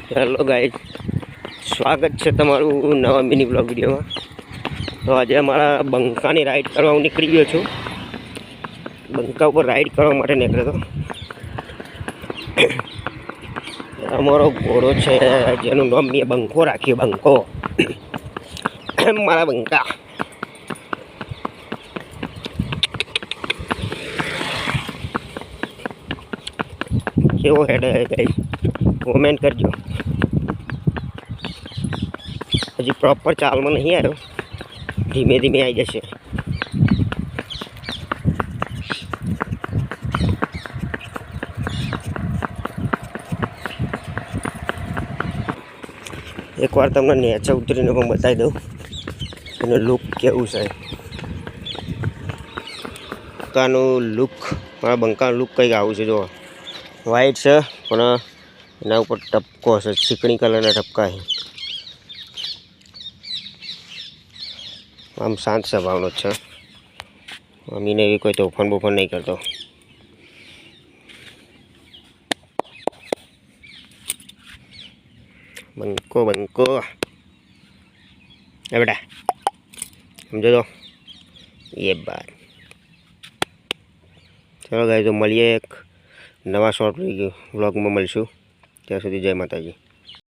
Hello guys, સ્વાગત છે તમારું નવા મિની બ્લોગ વિડીયોમાં। તો આજે અમારા બંકાની રાઈડ કરવા હું નીકળી ગયો છું। બંકા ઉપર રાઈડ કરવા માટે નીકળ્યો હતો। અમારો ઘોડો છે જેનું નામ મેં બંકો રાખ્યું, બંકો મારા બંકા। કેવો હેડ ગાઈસ કોમેન્ટ કરજો। હજી પ્રોપર ચાલમાં નહીં આવ્યો, ધીમે ધીમે આવી જશે। એકવાર તમને નીચે ઉતરીને પણ બતાવી દઉં એનું લુક કેવું છે। બંકાનું લુક, મારા બંકાનું લુક કંઈક આવું છે। જો વ્હાઈટ છે પણ એના ઉપર ટપકો છે, ચીકણી કલરના ટપકા છે। આમ શાંત સ્વભાવનો જ છે, અમીને એવી કોઈ તોફાન બોફાન નહીં કરતો। બંકો બંકો એ બેટા સમજો તો એ બાત। ચલો ગાઈસ, તો મળીએ એક નવા શોર્ટ વ્લોગમાં મળીશું। ત્યાં સુધી જય માતાજી।